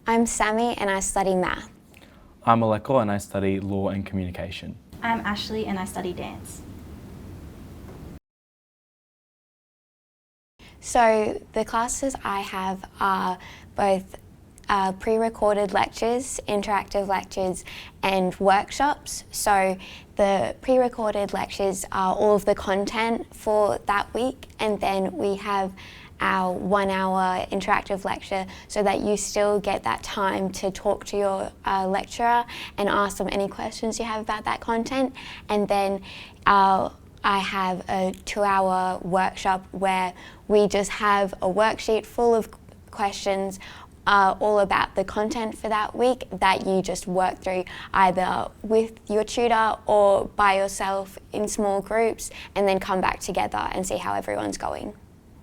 I'm Sammy and I study math. I'm Aleko and I study law and communication. I'm Ashley and I study dance. So the classes I have are both pre-recorded lectures, interactive lectures and workshops. So the pre-recorded lectures are all of the content for that week, and then we have our 1 hour interactive lecture so that you still get that time to talk to your lecturer and ask them any questions you have about that content. And then I have a 2 hour workshop where we just have a worksheet full of questions all about the content for that week that you just work through either with your tutor or by yourself in small groups, and then come back together and see how everyone's going.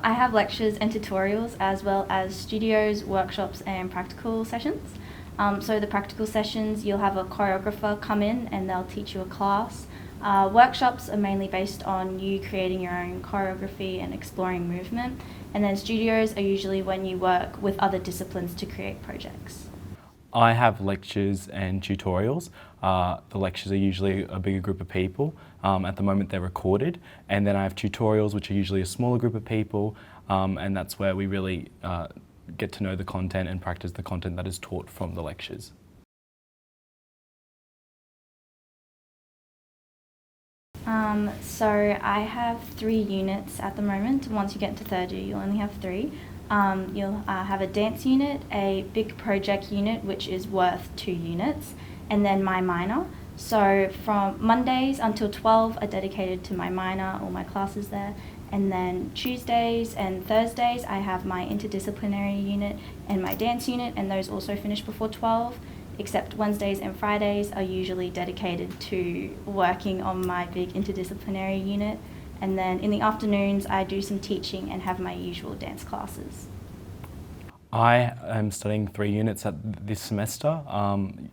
I have lectures and tutorials as well as studios, workshops and practical sessions. So the practical sessions, you'll have a choreographer come in and they'll teach you a class. Workshops are mainly based on you creating your own choreography and exploring movement. And then studios are usually when you work with other disciplines to create projects. I have lectures and tutorials. The lectures are usually a bigger group of people. At the moment they're recorded. And then I have tutorials, which are usually a smaller group of people, and that's where we really get to know the content and practice the content that is taught from the lectures. So I have 3 units at the moment. Once you get into third year, you'll only have 3. You'll have a dance unit, a big project unit, which is worth 2 units, and then my minor. So from Mondays until 12 are dedicated to my minor, all my classes there. And then Tuesdays and Thursdays, I have my interdisciplinary unit and my dance unit, and those also finish before 12. Except Wednesdays and Fridays are usually dedicated to working on my big interdisciplinary unit. And then in the afternoons, I do some teaching and have my usual dance classes. I am studying 3 units this semester.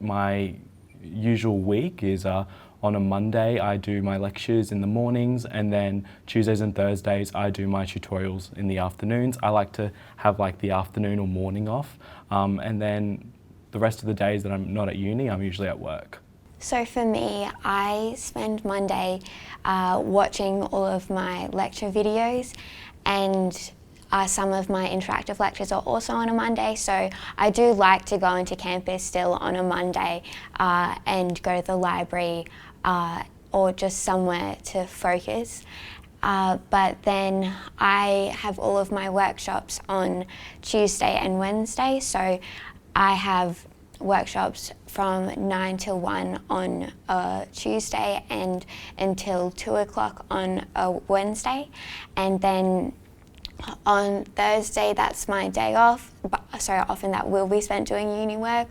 My usual week is on a Monday I do my lectures in the mornings, and then Tuesdays and Thursdays I do my tutorials in the afternoons. I like to have like the afternoon or morning off, and then the rest of the days that I'm not at uni, I'm usually at work. So for me, I spend Monday watching all of my lecture videos, and some of my interactive lectures are also on a Monday, so I do like to go into campus still on a Monday and go to the library or just somewhere to focus. But then I have all of my workshops on Tuesday and Wednesday, so I have workshops from 9 till 1 on a Tuesday and until 2 o'clock on a Wednesday. And then on Thursday, that's my day off, so often that will be spent doing uni work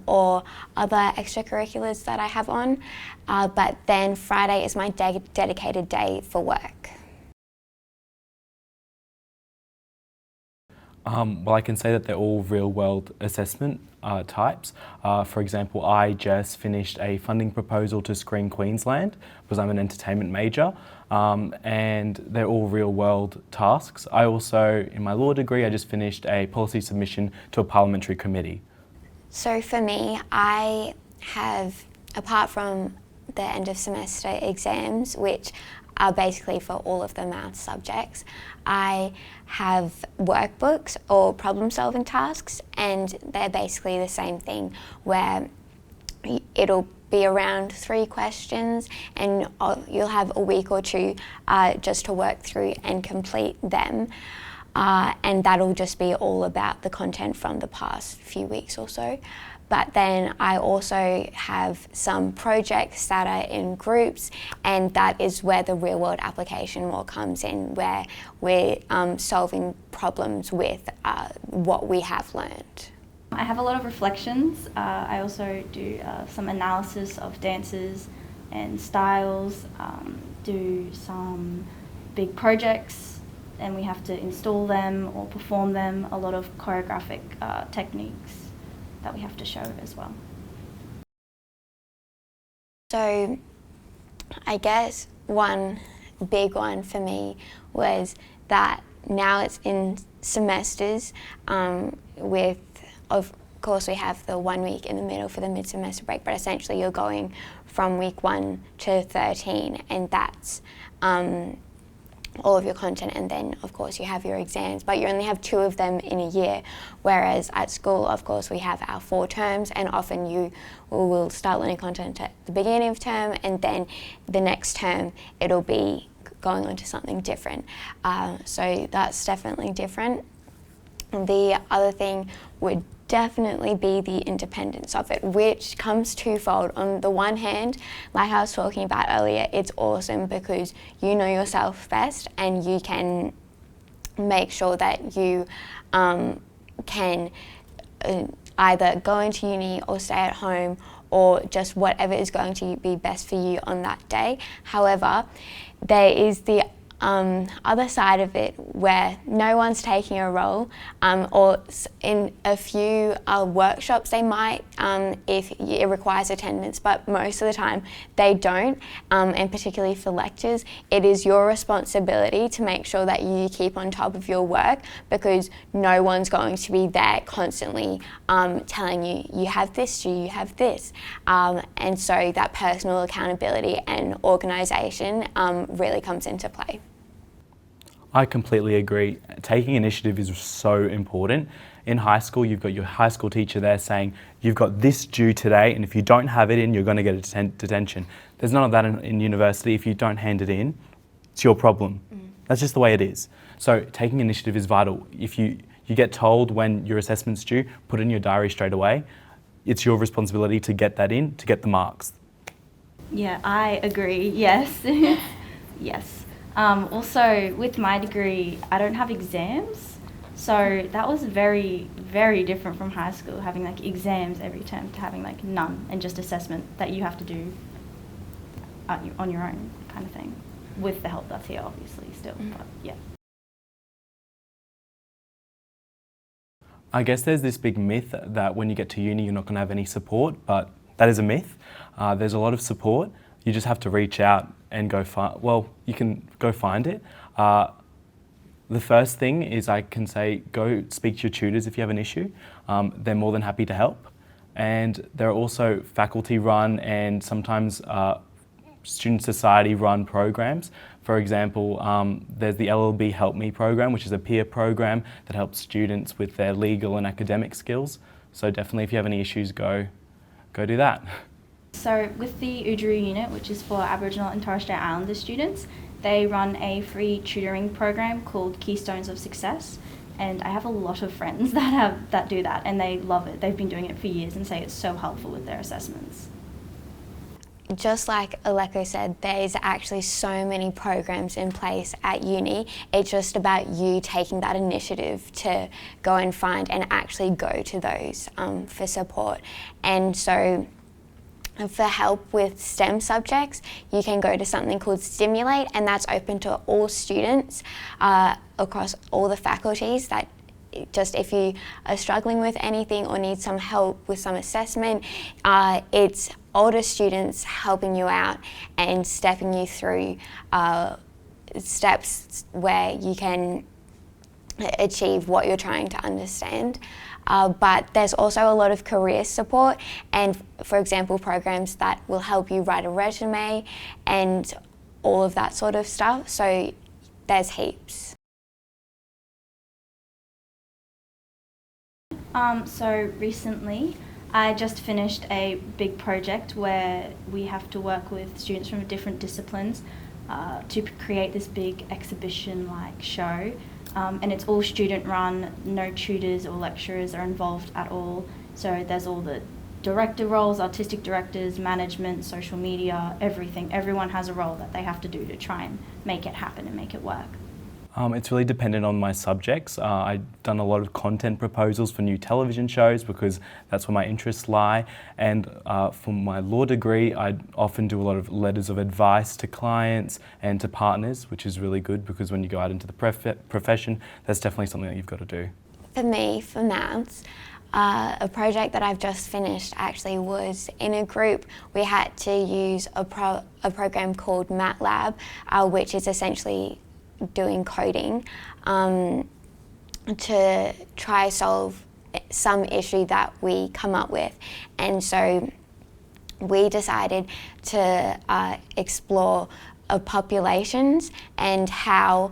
or other extracurriculars that I have on. But then Friday is my dedicated day for work. Well, I can say that they're all real-world assessment types. For example, I just finished a funding proposal to Screen Queensland because I'm an entertainment major, and they're all real-world tasks. I also, in my law degree, I just finished a policy submission to a parliamentary committee. So for me, I have, apart from the end of semester exams, which are basically for all of the math subjects, I have workbooks or problem solving tasks, and they're basically the same thing, where it'll be around 3 questions and you'll have a week or 2 just to work through and complete them. And that'll just be all about the content from the past few weeks or so. But then I also have some projects that are in groups, and that is where the real world application more comes in, where we're solving problems with what we have learned. I have a lot of reflections. I also do some analysis of dances and styles, do some big projects, and we have to install them or perform them, a lot of choreographic techniques that we have to show as well. So I guess one big one for me was that now it's in semesters course we have the 1 week in the middle for the mid-semester break, but essentially you're going from week 1 to 13, and that's all of your content, and then of course you have your exams, but you only have 2 of them in a year, whereas at school of course we have our 4 terms, and often you will start learning content at the beginning of term, and then the next term it'll be going on to something different. So that's definitely different. The other thing would definitely be the independence of it, which comes twofold. On the one hand, like I was talking about earlier, it's awesome because you know yourself best and you can make sure that you can either go into uni or stay at home, or just whatever is going to be best for you on that day. However, there is the other side of it where no one's taking a role, or in a few workshops they might if it requires attendance, but most of the time they don't, and particularly for lectures it is your responsibility to make sure that you keep on top of your work, because no one's going to be there constantly telling you, you have this, you have this, and so that personal accountability and organisation really comes into play. I completely agree. Taking initiative is so important. In high school, you've got your high school teacher there saying, you've got this due today, and if you don't have it in, you're going to get a detention. There's none of that in university. If you don't hand it in, it's your problem. That's just the way it is. So taking initiative is vital. If you get told when your assessment's due, put it in your diary straight away. It's your responsibility to get that in, to get the marks. Yeah, I agree, yes. Yes. Also, with my degree, I don't have exams, so that was very, very different from high school, having like exams every term to having like none and just assessment that you have to do on your own kind of thing, with the help that's here obviously still, but yeah. I guess there's this big myth that when you get to uni you're not going to have any support, but that is a myth. There's a lot of support. You just have to reach out and go find, well, you can go find it. The first thing is I can say, go speak to your tutors if you have an issue. They're more than happy to help. And there are also faculty run and sometimes student society run programs. For example, there's the LLB Help Me program, which is a peer program that helps students with their legal and academic skills. So definitely if you have any issues, go do that. So with the Oodgeroo unit, which is for Aboriginal and Torres Strait Islander students, they run a free tutoring program called Keystones of Success, and I have a lot of friends that do that, and they love it. They've been doing it for years and say it's so helpful with their assessments. Just like Aleko said, there's actually so many programs in place at uni. It's just about you taking that initiative to go and find and actually go to those for support. And so for help with STEM subjects, you can go to something called Stimulate, and that's open to all students across all the faculties. That just if you are struggling with anything or need some help with some assessment, it's older students helping you out and stepping you through steps where you can achieve what you're trying to understand. But there's also a lot of career support and, for example, programs that will help you write a resume and all of that sort of stuff. So there's heaps. So recently I just finished a big project where we have to work with students from different disciplines to create this big exhibition-like show. And it's all student run, no tutors or lecturers are involved at all. So there's all the director roles, artistic directors, management, social media, everything. Everyone has a role that they have to do to try and make it happen and make it work. It's really dependent on my subjects. I've done a lot of content proposals for new television shows because that's where my interests lie. And for my law degree, I often do a lot of letters of advice to clients and to partners, which is really good because when you go out into the profession, that's definitely something that you've got to do. For me, for maths, a project that I've just finished actually was in a group. We had to use a program called MATLAB, which is essentially doing coding to try solve some issue that we come up with. And so we decided to explore populations and how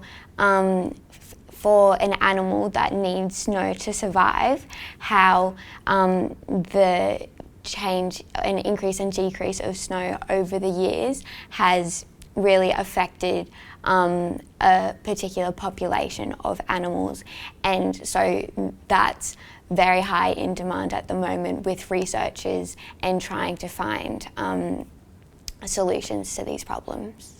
for an animal that needs snow to survive, how the change, an increase and decrease of snow over the years has really affected a particular population of animals. And so that's very high in demand at the moment with researchers and trying to find solutions to these problems.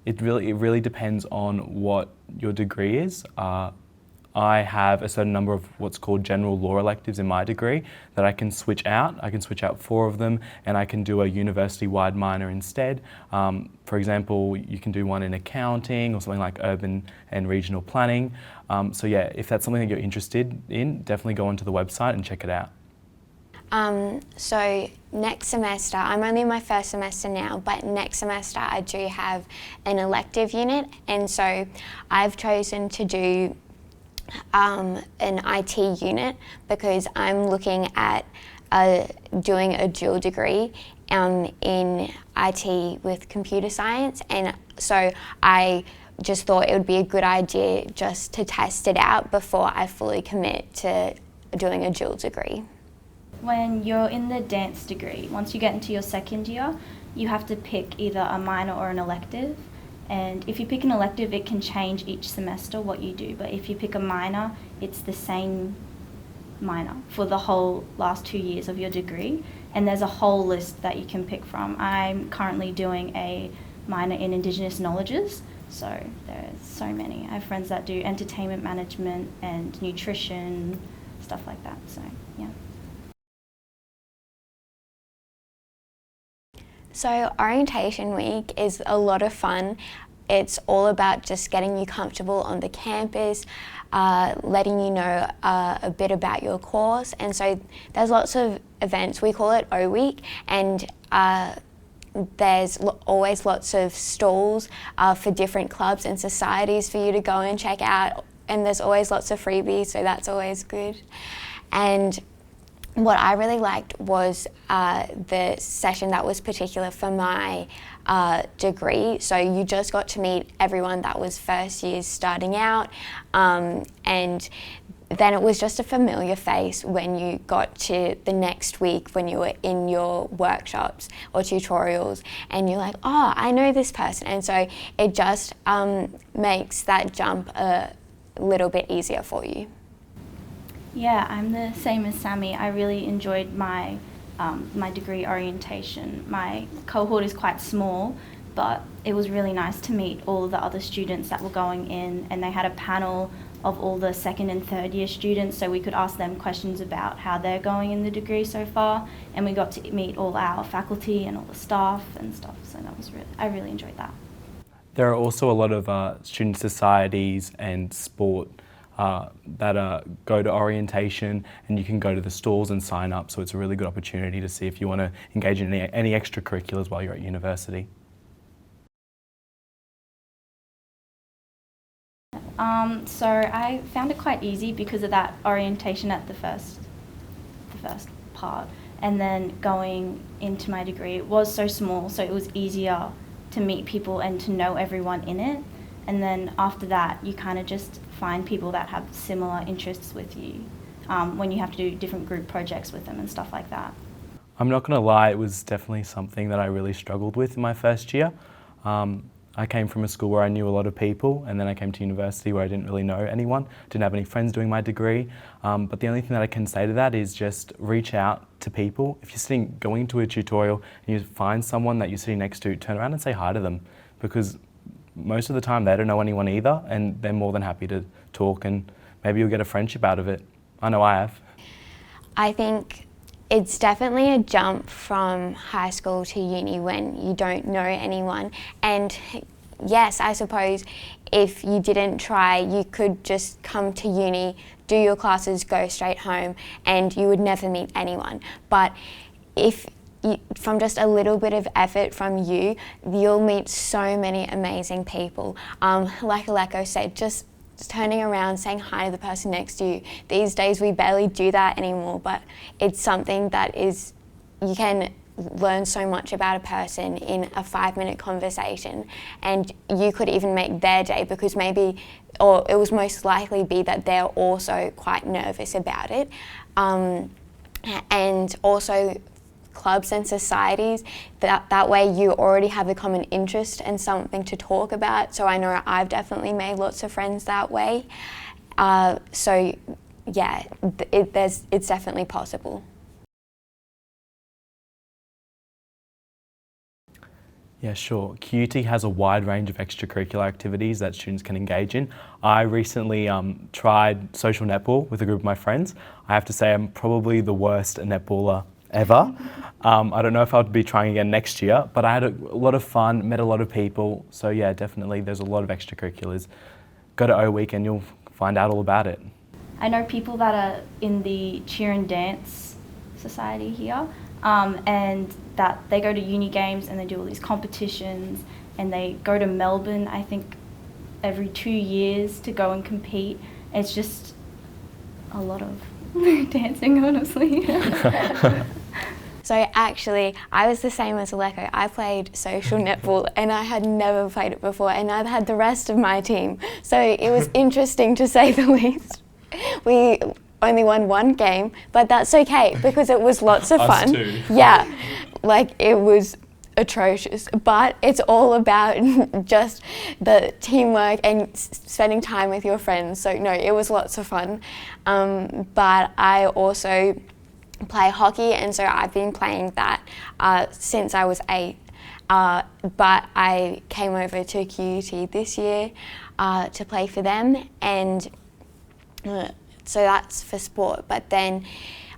It really depends on what your degree is. I have a certain number of what's called general law electives in my degree that I can switch out. I can switch out 4 of them and I can do a university-wide minor instead. For example, you can do one in accounting or something like urban and regional planning. So yeah, if that's something that you're interested in, definitely go onto the website and check it out. So next semester, I'm only in my first semester now, but next semester I do have an elective unit, and so I've chosen to do an IT unit because I'm looking at doing a dual degree in IT with computer science, and so I just thought it would be a good idea just to test it out before I fully commit to doing a dual degree. When you're in the dance degree, once you get into your second year, you have to pick either a minor or an elective. And if you pick an elective, it can change each semester what you do. But if you pick a minor, it's the same minor for the whole last 2 years of your degree. And there's a whole list that you can pick from. I'm currently doing a minor in Indigenous knowledges. So there's so many. I have friends that do entertainment management and nutrition, stuff like that. So yeah. So orientation week is a lot of fun. It's all about just getting you comfortable on the campus, letting you know a bit about your course. And so there's lots of events. We call it O Week, and there's always lots of stalls for different clubs and societies for you to go and check out. And there's always lots of freebies, so that's always good. And what I really liked was the session that was particular for my degree. So you just got to meet everyone that was first years starting out, and then it was just a familiar face when you got to the next week when you were in your workshops or tutorials, and you're like, oh, I know this person. And so it just makes that jump a little bit easier for you. Yeah, I'm the same as Sammy. I really enjoyed my my degree orientation. My cohort is quite small, but it was really nice to meet all of the other students that were going in, and they had a panel of all the second and third year students, so we could ask them questions about how they're going in the degree so far, and we got to meet all our faculty and all the staff and stuff, so that was I really enjoyed that. There are also a lot of student societies and sport that go to orientation, and you can go to the stalls and sign up, so it's a really good opportunity to see if you want to engage in any extracurriculars while you're at university. So I found it quite easy because of that orientation at the first part, and then going into my degree, it was so small, so it was easier to meet people and to know everyone in it. And then after that, you kind of just find people that have similar interests with you when you have to do different group projects with them and stuff like that. I'm not going to lie, it was definitely something that I really struggled with in my first year. I came from a school where I knew a lot of people, and then I came to university where I didn't really know anyone, didn't have any friends doing my degree. But the only thing that I can say to that is just reach out to people. If you're going to a tutorial and you find someone that you're sitting next to, turn around and say hi to them, because most of the time they don't know anyone either, and they're more than happy to talk, and maybe you'll get a friendship out of it. I know I have. I think it's definitely a jump from high school to uni when you don't know anyone. And yes, I suppose if you didn't try, you could just come to uni, do your classes, go straight home, and you would never meet anyone. But if from just a little bit of effort from you, you'll meet so many amazing people. Like Aleko said, just turning around, saying hi to the person next to you. These days we barely do that anymore, but it's something that is, you can learn so much about a person in a 5-minute conversation, and you could even make their day, because maybe, or it was most likely be that they're also quite nervous about it. And also clubs and societies, that way you already have a common interest and something to talk about. So I know I've definitely made lots of friends that way. So yeah, it's definitely possible. Yeah, sure. QUT has a wide range of extracurricular activities that students can engage in. I recently tried social netball with a group of my friends. I have to say I'm probably the worst netballer ever. I don't know if I'll be trying again next year, but I had a lot of fun, met a lot of people. So yeah, definitely there's a lot of extracurriculars. Go to O Week and you'll find out all about it. I know people that are in the cheer and dance society here, and that they go to uni games and they do all these competitions, and they go to Melbourne, I think, every 2 years to go and compete. It's just a lot of dancing, honestly. So actually, I was the same as Aleko. I played social netball and I had never played it before, and neither had the rest of my team. So it was interesting to say the least. We only won 1 game, but that's okay because it was lots of fun. Us too. Yeah, like it was atrocious, but it's all about just the teamwork and spending time with your friends. So no, it was lots of fun. But I also play hockey, and so I've been playing that since I was 8. But I came over to QUT this year to play for them, and so that's for sport. But then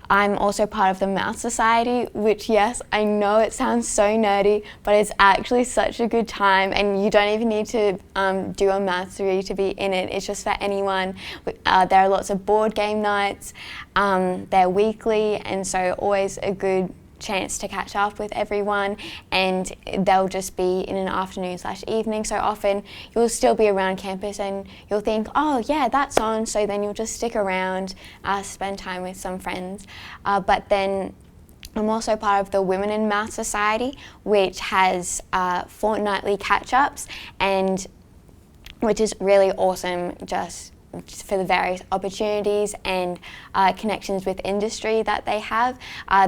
I'm also part of the Maths Society, which, yes, I know it sounds so nerdy, but it's actually such a good time, and you don't even need to do a maths degree to be in it. It's just for anyone. There are lots of board game nights. They're weekly, and so always a good chance to catch up with everyone, and they'll just be in an afternoon/evening, so often you'll still be around campus and you'll think, oh yeah, that's on, so then you'll just stick around, spend time with some friends. But then I'm also part of the Women in Maths Society, which has fortnightly catch-ups, and which is really awesome, just for the various opportunities and connections with industry that they have.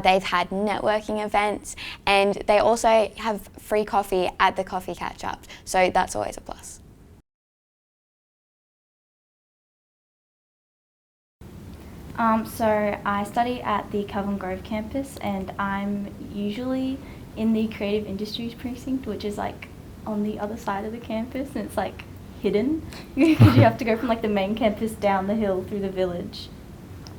They've had networking events, and they also have free coffee at the coffee catch-up, so that's always a plus. So I study at the Kelvin Grove campus, and I'm usually in the creative industries precinct, which is like on the other side of the campus, and it's like hidden because you have to go from like the main campus down the hill through the village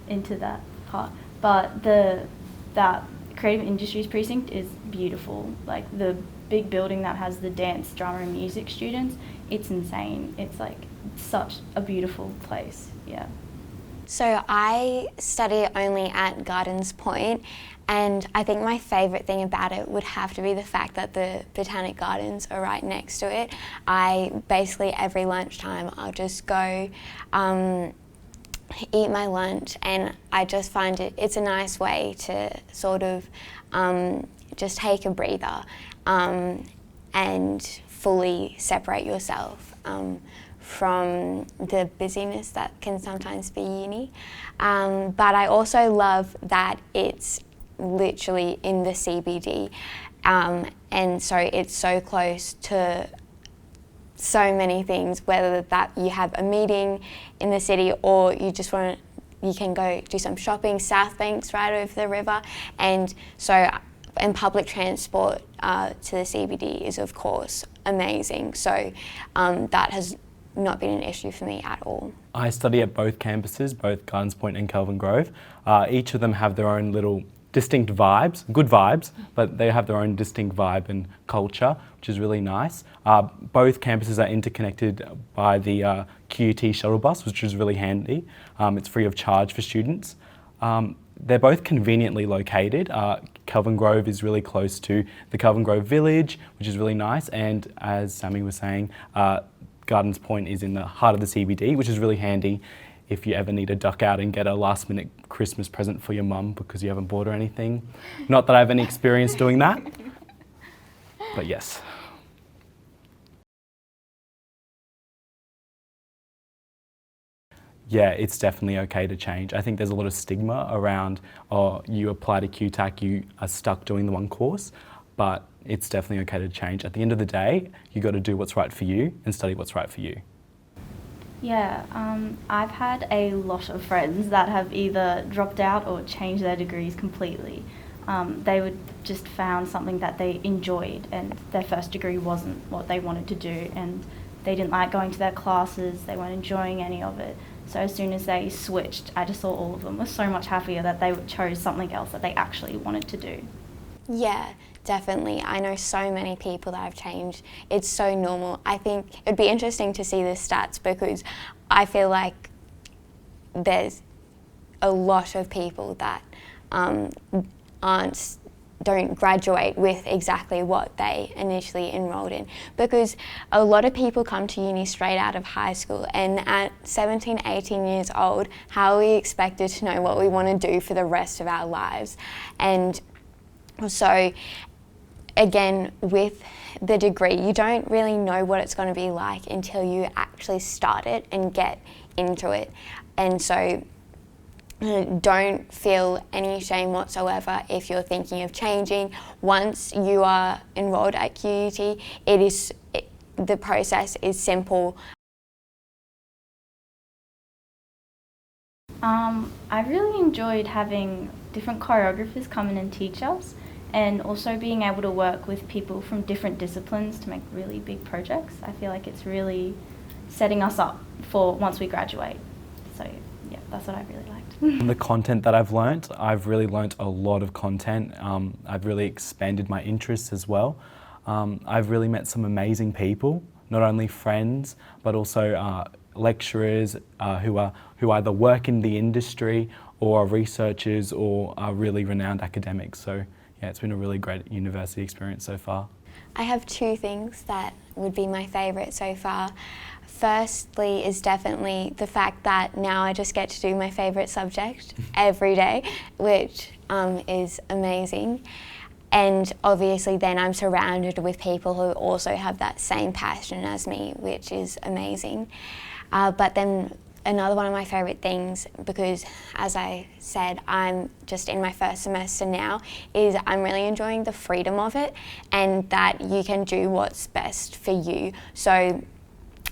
into that part. But that creative industries precinct is beautiful. Like the big building that has the dance, drama and music students, it's insane. It's like such a beautiful place. Yeah. So I study only at Gardens Point, and I think my favourite thing about it would have to be the fact that the Botanic Gardens are right next to it. Basically every lunchtime I'll just go eat my lunch, and I just find it's a nice way to sort of just take a breather and fully separate yourself from the busyness that can sometimes be uni. But I also love that it's literally in the CBD, and so it's so close to so many things, whether that you have a meeting in the city or you just want to, you can go do some shopping. South Bank's right over the river, and public transport to the CBD is of course amazing, so that has not been an issue for me at all. I study at both campuses, both Gardens Point and Kelvin Grove. Each of them have their own little distinct vibes, good vibes, but they have their own distinct vibe and culture, which is really nice. Both campuses are interconnected by the QUT shuttle bus, which is really handy. It's free of charge for students. They're both conveniently located. Kelvin Grove is really close to the Kelvin Grove village, which is really nice, and as Sammy was saying, Gardens Point is in the heart of the CBD, which is really handy if you ever need to duck out and get a last minute Christmas present for your mum because you haven't bought her anything. Not that I have any experience doing that, but yes. Yeah, it's definitely okay to change. I think there's a lot of stigma around, oh, you apply to QTAC, you are stuck doing the one course, but it's definitely okay to change. At the end of the day, you got to do what's right for you and study what's right for you. Yeah, I've had a lot of friends that have either dropped out or changed their degrees completely. They would just found something that they enjoyed, and their first degree wasn't what they wanted to do, and they didn't like going to their classes, they weren't enjoying any of it. So as soon as they switched, I just saw all of them were so much happier that they chose something else that they actually wanted to do. Yeah, definitely. I know so many people that have changed. It's so normal. I think it'd be interesting to see the stats because I feel like there's a lot of people that don't graduate with exactly what they initially enrolled in, because a lot of people come to uni straight out of high school, and at 17, 18 years old, how are we expected to know what we want to do for the rest of our lives? And so again, with the degree, you don't really know what it's going to be like until you actually start it and get into it. And so don't feel any shame whatsoever if you're thinking of changing. Once you are enrolled at QUT, the process is simple. I really enjoyed having different choreographers come in and teach us, and also being able to work with people from different disciplines to make really big projects. I feel like it's really setting us up for once we graduate. So yeah, that's what I really liked. The content that I've really learnt a lot of content. I've really expanded my interests as well. I've really met some amazing people, not only friends, but also lecturers who either work in the industry or are researchers or are really renowned academics. So yeah, it's been a really great university experience so far. I have two things that would be my favourite so far. Firstly is definitely the fact that now I just get to do my favourite subject every day, which is amazing. And obviously then I'm surrounded with people who also have that same passion as me, which is amazing. But then another one of my favourite things, because as I said, I'm just in my first semester now, is I'm really enjoying the freedom of it and that you can do what's best for you. So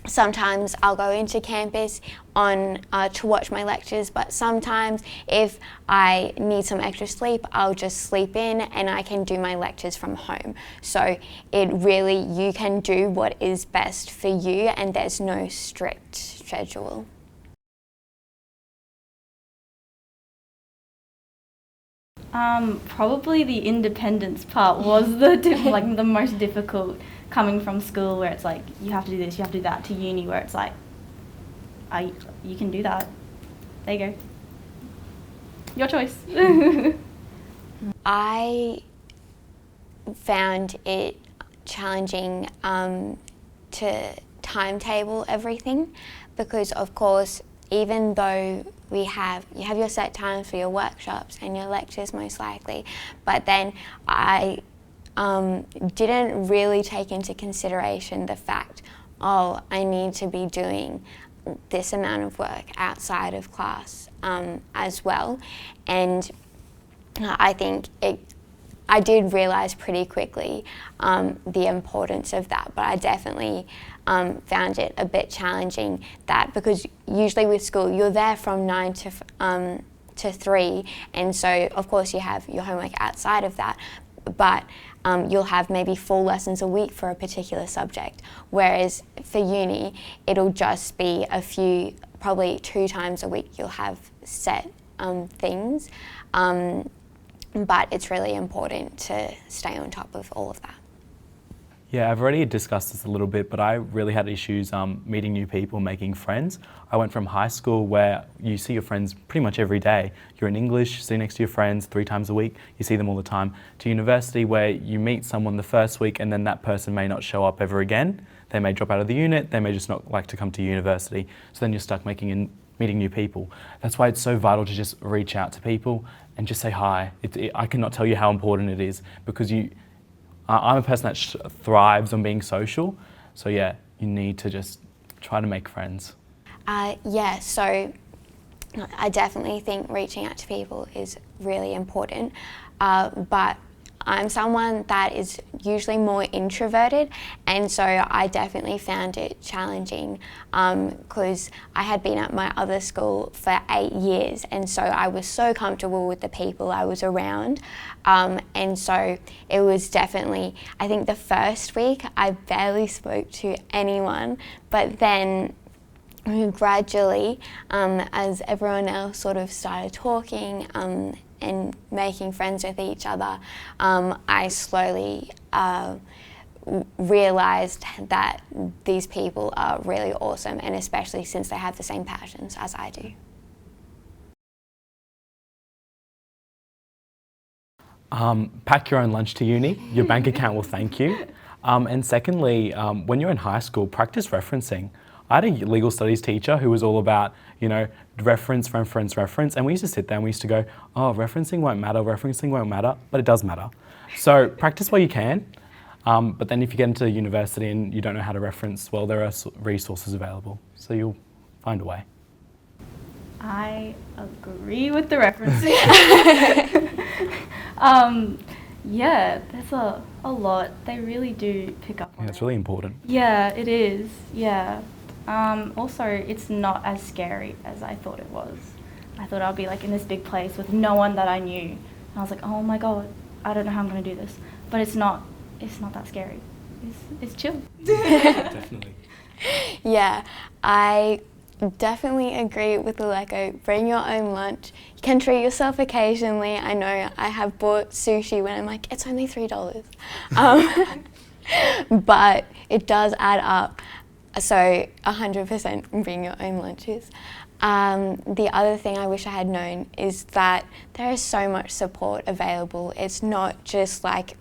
sometimes I'll go into campus to watch my lectures, but sometimes if I need some extra sleep, I'll just sleep in and I can do my lectures from home. So you can do what is best for you and there's no strict schedule. Probably the independence part was the most difficult, coming from school where it's like you have to do this, you have to do that, to uni where it's like you can do that. There you go. Your choice. I found it challenging to timetable everything because of course even though you have your set times for your workshops and your lectures most likely, but then I didn't really take into consideration the fact, oh, I need to be doing this amount of work outside of class as well. And I think I did realise pretty quickly the importance of that, but I definitely found it a bit challenging because usually with school you're there from 9 to 3, and so of course you have your homework outside of that, but you'll have maybe 4 lessons a week for a particular subject, whereas for uni it'll just be probably 2 times a week you'll have set things. But it's really important to stay on top of all of that. Yeah, I've already discussed this a little bit, but I really had issues meeting new people, making friends. I went from high school where you see your friends pretty much every day. You're in English, sit next to your friends 3 times a week, you see them all the time, to university where you meet someone the first week and then that person may not show up ever again. They may drop out of the unit, they may just not like to come to university. So then you're stuck meeting new people. That's why it's so vital to just reach out to people and just say hi. I cannot tell you how important it is, because I'm a person that thrives on being social. So yeah, you need to just try to make friends. Yeah, so I definitely think reaching out to people is really important, but I'm someone that is usually more introverted, and so I definitely found it challenging because I had been at my other school for 8 years, and so I was so comfortable with the people I was around, and so it was definitely, I think the first week I barely spoke to anyone, but then gradually, as everyone else sort of started talking and making friends with each other, I slowly realised that these people are really awesome, and especially since they have the same passions as I do. Pack your own lunch to uni, your bank account will thank you. And secondly, when you're in high school, practice referencing. I had a legal studies teacher who was all about, reference, and we used to sit there and we used to go, oh, referencing won't matter, but it does matter. So practice while you can, but then if you get into university and you don't know how to reference, well, there are resources available, so you'll find a way. I agree with the referencing. Yeah, there's a lot. They really do pick up on Yeah, it's really important. Yeah, it is. Yeah. Also, it's not as scary as I thought it was. I thought I'd be like in this big place with no one that I knew. And I was like, oh my God, I don't know how I'm going to do this. But it's not that scary. It's chill. Definitely. Yeah, I definitely agree with the Leco. Bring your own lunch. You can treat yourself occasionally. I know I have bought sushi when I'm like, it's only $3. But it does add up. So 100% bring your own lunches. The other thing I wish I had known is that there is so much support available. It's not just like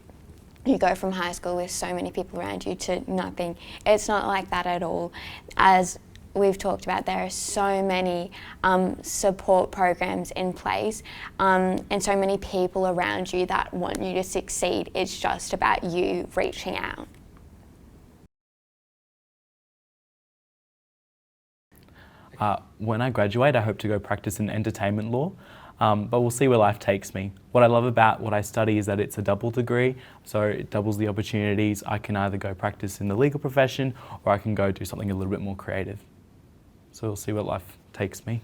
you go from high school with so many people around you to nothing. It's not like that at all. As we've talked about, there are so many support programs in place and so many people around you that want you to succeed. It's just about you reaching out. When I graduate, I hope to go practice in entertainment law, but we'll see where life takes me. What I love about what I study is that it's a double degree, so it doubles the opportunities. I can either go practice in the legal profession or I can go do something a little bit more creative. So we'll see where life takes me.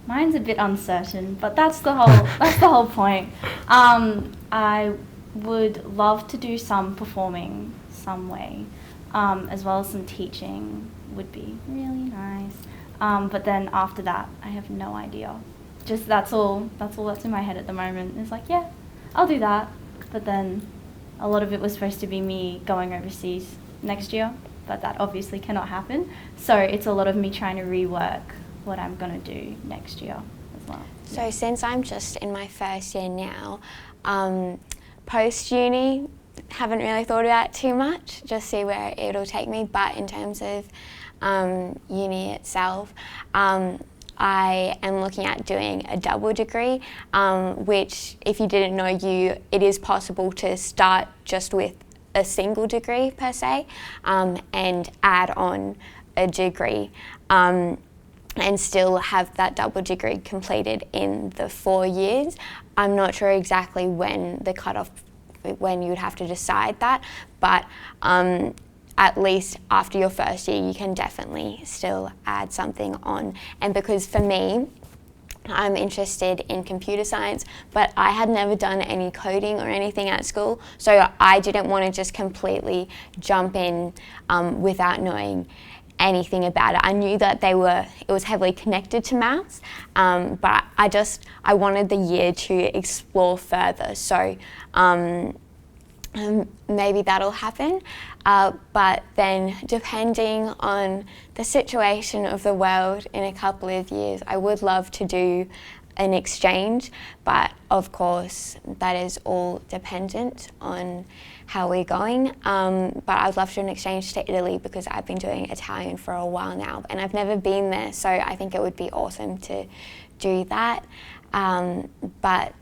Mine's a bit uncertain, but that's the whole point. I would love to do some performing some way, as well as some teaching would be really nice. But then after that, I have no idea. Just that's all that's in my head at the moment. It's like, yeah, I'll do that. But then a lot of it was supposed to be me going overseas next year, but that obviously cannot happen. So it's a lot of me trying to rework what I'm going to do next year as well. So since I'm just in my first year now, post-uni, haven't really thought about it too much, just see where it'll take me. But in terms of uni itself, I am looking at doing a double degree, which, if you didn't know, it is possible to start just with a single degree per se, and add on a degree, and still have that double degree completed in the 4 years. I'm not sure exactly when the cutoff, when you would have to decide that, but at least after your first year, you can definitely still add something on. And because for me, I'm interested in computer science, but I had never done any coding or anything at school, so I didn't want to just completely jump in without knowing anything about it. I knew that it was heavily connected to maths, but I wanted the year to explore further. So maybe that'll happen. But then depending on the situation of the world in a couple of years, I would love to do an exchange, but of course that is all dependent on how we're going. But I'd love to do an exchange to Italy because I've been doing Italian for a while now and I've never been there, so I think it would be awesome to do that. But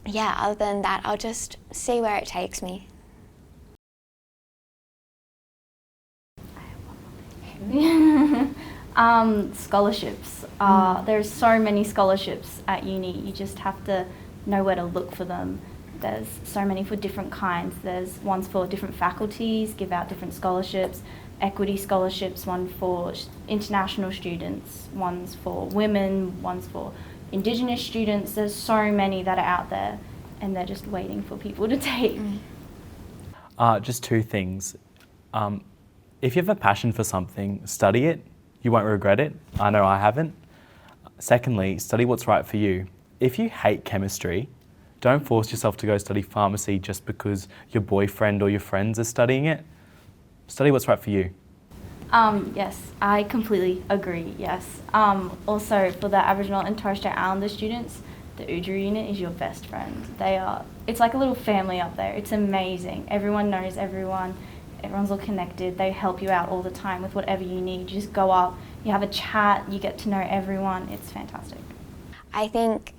yeah, other than that, I'll just see where it takes me. Scholarships. There's so many scholarships at uni. You just have to know where to look for them. There's so many for different kinds. There's ones for different faculties, give out different scholarships, equity scholarships, one for international students, ones for women, ones for Indigenous students. There's so many that are out there and they're just waiting for people to take. Just two things. If you have a passion for something, study it. You won't regret it. I know I haven't. Secondly, study what's right for you. If you hate chemistry, don't force yourself to go study pharmacy just because your boyfriend or your friends are studying it. Study what's right for you. Yes, I completely agree, yes. Also, for the Aboriginal and Torres Strait Islander students, the Udru unit is your best friend. It's like a little family up there. It's amazing. Everyone knows everyone. Everyone's all connected. They help you out all the time with whatever you need. You just go up, you have a chat, you get to know everyone. It's fantastic. I think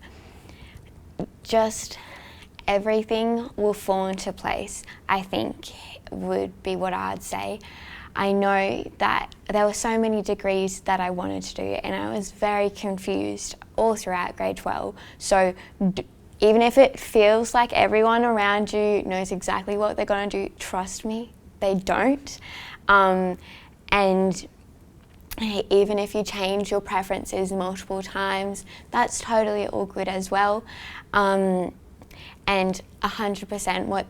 just everything will fall into place, I think would be what I'd say. I know that there were so many degrees that I wanted to do and I was very confused all throughout grade 12. So even if it feels like everyone around you knows exactly what they're going to do, trust me, they don't. And even if you change your preferences multiple times, that's totally all good as well. And 100% what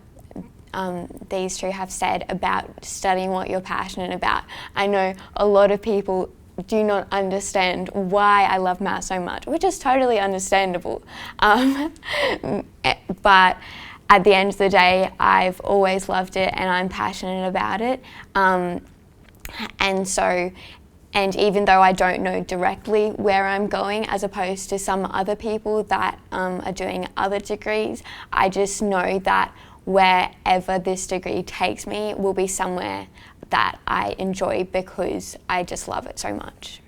these two have said about studying what you're passionate about. I know a lot of people do not understand why I love math so much, which is totally understandable. But at the end of the day, I've always loved it and I'm passionate about it. And even though I don't know directly where I'm going, as opposed to some other people that are doing other degrees, I just know that wherever this degree takes me will be somewhere that I enjoy because I just love it so much.